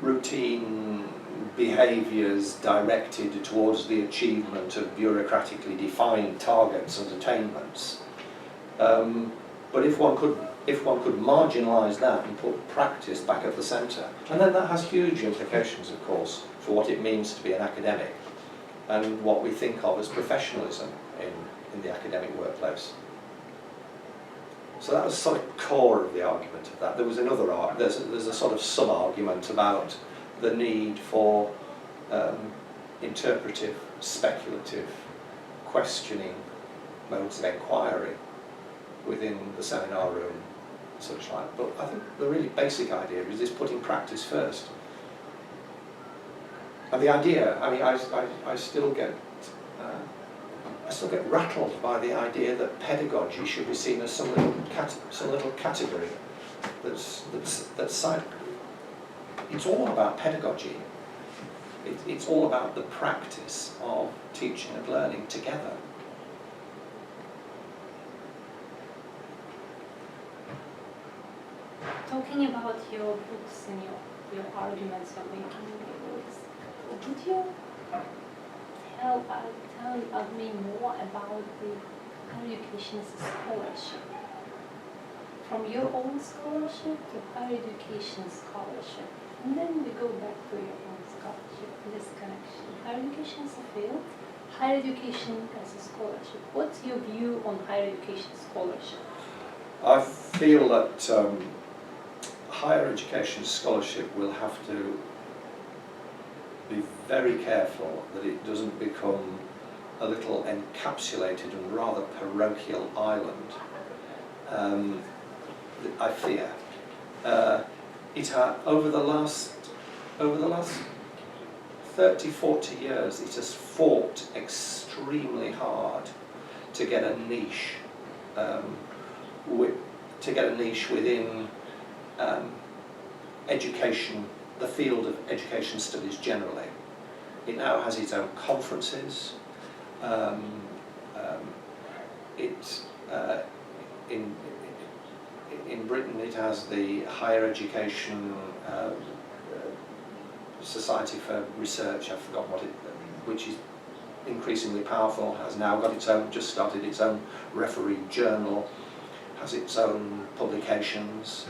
routine behaviours directed towards the achievement of bureaucratically defined targets and attainments. But if one could marginalise that and put practice back at the centre, and then that has huge implications, of course, for what it means to be an academic and what we think of as professionalism in the academic workplace. So that was sort of core of the argument of that. There was another there's a sort of sub-argument about the need for interpretive, speculative, questioning modes of inquiry within the seminar room, such like. But I think the really basic idea is this: putting practice first. And the idea, I mean, I still get rattled by the idea that pedagogy should be seen as some little category that's side. It's all about pedagogy. It's all about the practice of teaching and learning together. Talking about your books and your arguments you're making in your books, would you tell me more about the higher education scholarship? From your own scholarship to higher education scholarship. And then we go back to your own scholarship, this connection. Higher education as a field, higher education as a scholarship. What's your view on higher education scholarship? I feel that higher education scholarship will have to be very careful that it doesn't become a little encapsulated and rather parochial island. I fear over the last 30-40 years, it has fought extremely hard to get a niche, within education, the field of education studies generally. It now has its own conferences. In Britain, it has the Higher Education Society for Research. I've forgotten what which is increasingly powerful. Has now got its own, just started its own refereed journal. Has its own publications.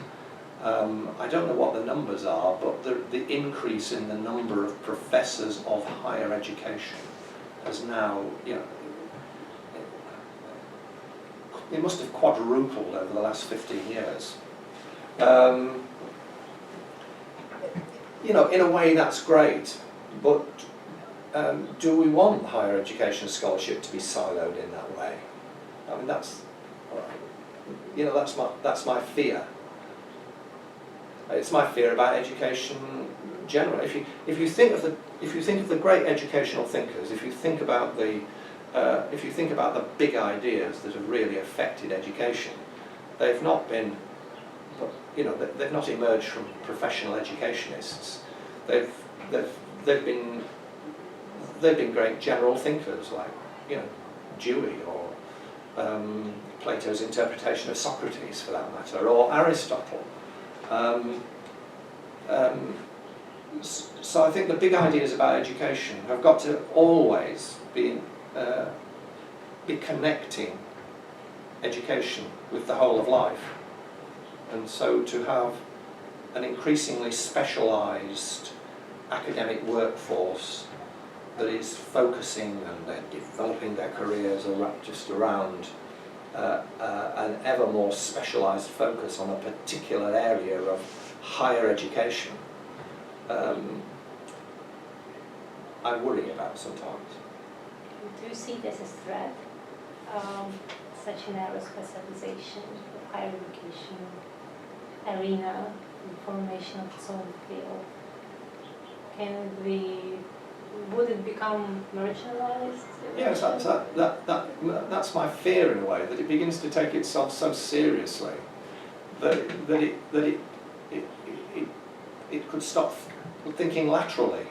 I don't know what the numbers are, but the increase in the number of professors of higher education has now, it must have quadrupled over the last 15 years. In a way that's great, but do we want higher education scholarship to be siloed in that way? I mean, that's my fear. It's my fear about education generally. If you think of the great educational thinkers, if you think about the big ideas that have really affected education, they've not been, they've not emerged from professional educationists. They've been great general thinkers like Dewey or Plato's interpretation of Socrates, for that matter, or Aristotle. So I think the big ideas about education have got to always be connecting education with the whole of life, and so to have an increasingly specialised academic workforce that is focusing and they're developing their careers just around an ever more specialised focus on a particular area of higher education, I worry about sometimes. Do you see this as a threat, such a narrow specialization of higher education arena, the formation of its own field? Would it become marginalized? Yes, that's my fear in a way, that it begins to take itself so seriously that it could stop thinking laterally.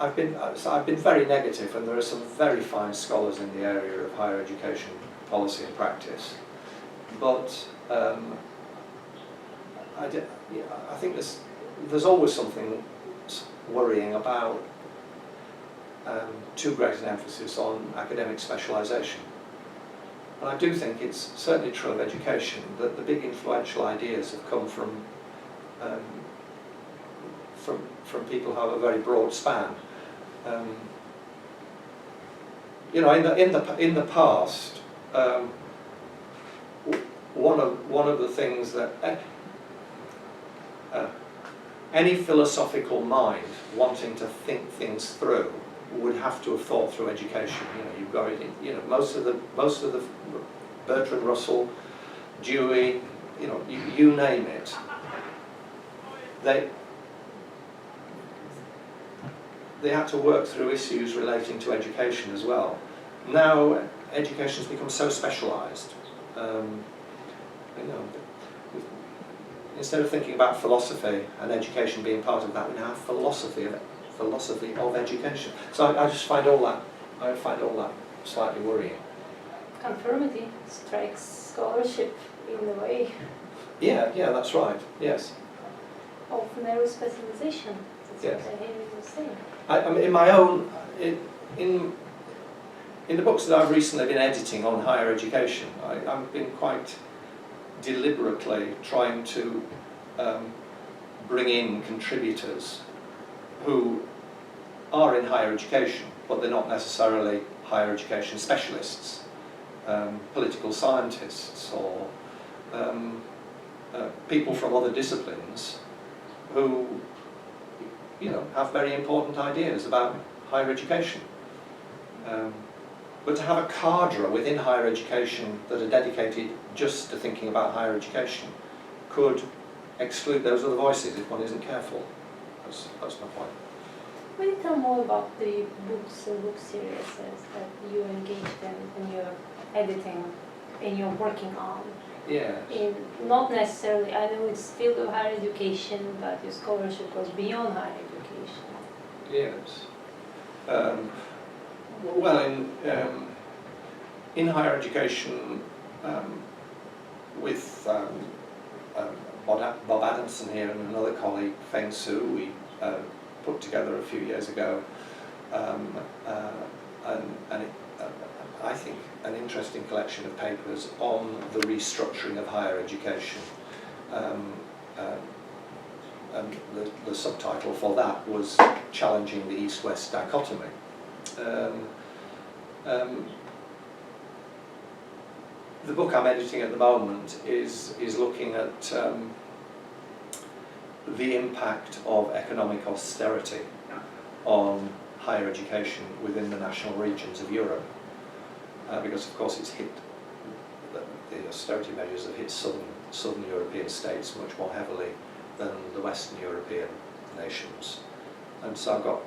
I've been very negative, and there are some very fine scholars in the area of higher education policy and practice. But I think there's always something worrying about too great an emphasis on academic specialisation. And I do think it's certainly true of education that the big influential ideas have come from people who have a very broad span. You know, in the past, one of the things that any philosophical mind wanting to think things through would have to have thought through education. You know, you've got it. You know, most of the Bertrand Russell, Dewey, you know, you name it. They had to work through issues relating to education as well. Now education has become so specialised. You know, instead of thinking about philosophy and education being part of that, we now have philosophy of education. So I just find all that slightly worrying. Conformity strikes scholarship in a way. Yeah, that's right. Yes. Of narrow specialization. That's yes. what I hear you saying. I mean, in my own in the books that I've recently been editing on higher education, I've been quite deliberately trying to bring in contributors who are in higher education, but they're not necessarily higher education specialists, political scientists or people from other disciplines who, you know, have very important ideas about higher education. But to have a cadre within higher education that are dedicated just to thinking about higher education could exclude those other voices if one isn't careful. That's my point. Will you tell more about the books and book series that you engaged in your editing, and you're working on? Yeah. In not necessarily, I know it's field of higher education, but your scholarship goes beyond higher education. Yes. Well, in higher education, with Bob Adamson here and another colleague, Feng Su, we put together a few years ago, I think an interesting collection of papers on the restructuring of higher education. And the subtitle for that was Challenging the East-West Dichotomy. The book I'm editing at the moment is looking at the impact of economic austerity on higher education within the national regions of Europe, because of course it's hit, the austerity measures have hit southern European states much more heavily than the Western European nations. And so I've got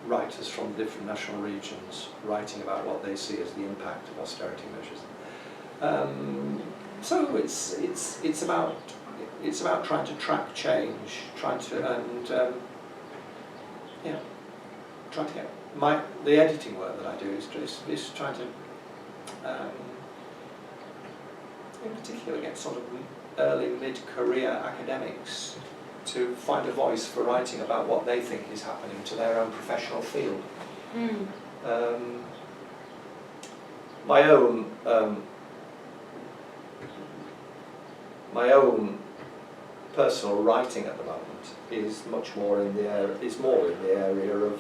writers from different national regions writing about what they see as the impact of austerity measures. So it's about trying to track change, trying to get the editing work that I do is trying to in particular get sort of early mid-career academics to find a voice for writing about what they think is happening to their own professional field. My own personal writing at the moment is much more in the area of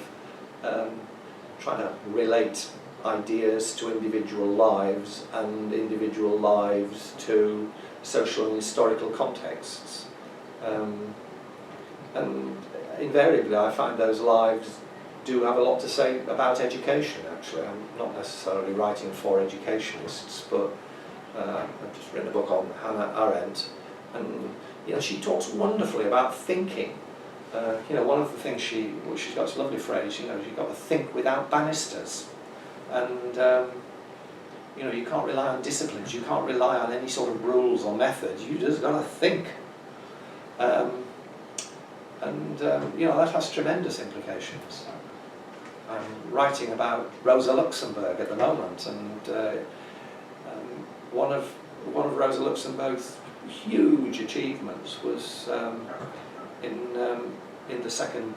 trying to relate ideas to individual lives and individual lives to social and historical contexts. And invariably I find those lives do have a lot to say about education, actually. I'm not necessarily writing for educationists, but I've just written a book on Hannah Arendt, and you know, she talks wonderfully about thinking. You know, one of the things she's got this lovely phrase, you know, you've got to think without banisters. And you know, you can't rely on disciplines, you can't rely on any sort of rules or methods, you just got to think. And you know, that has tremendous implications. I'm writing about Rosa Luxemburg at the moment, and one of Rosa Luxemburg's huge achievements was in the second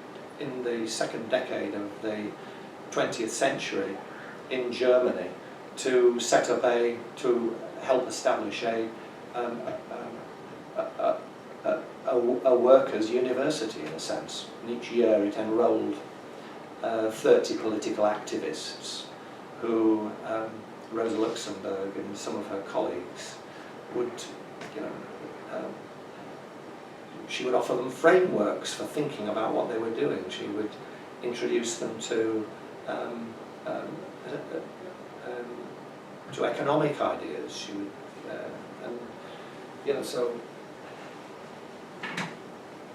decade of the 20th century in Germany to set up to help establish a workers' university, in a sense. And each year it enrolled 30 political activists who Rosa Luxemburg and some of her colleagues would, you know, she would offer them frameworks for thinking about what they were doing. She would introduce them to economic ideas. She would, and you know, so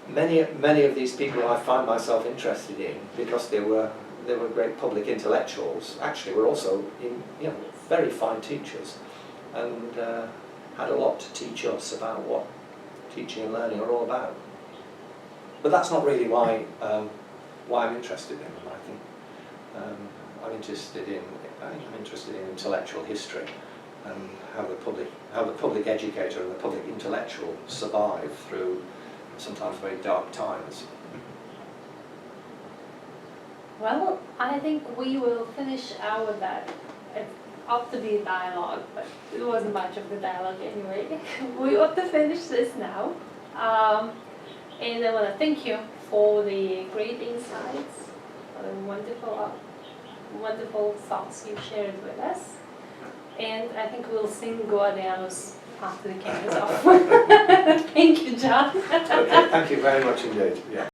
many of these people I find myself interested in because they were great public intellectuals. Actually, were also very fine teachers, and had a lot to teach us about what teaching and learning are all about. But that's not really why I'm interested in them. I think I'm interested in intellectual history and how the public educator and the public intellectual survive through sometimes very dark times. Well, I think we will finish our after the dialogue, but it wasn't much of the dialogue anyway. We ought to finish this now. And I want to thank you for the great insights, for the wonderful thoughts you shared with us. And I think we'll sing Guardianos after the camera's off. Thank you, Jon. Okay, thank you very much indeed. Yeah.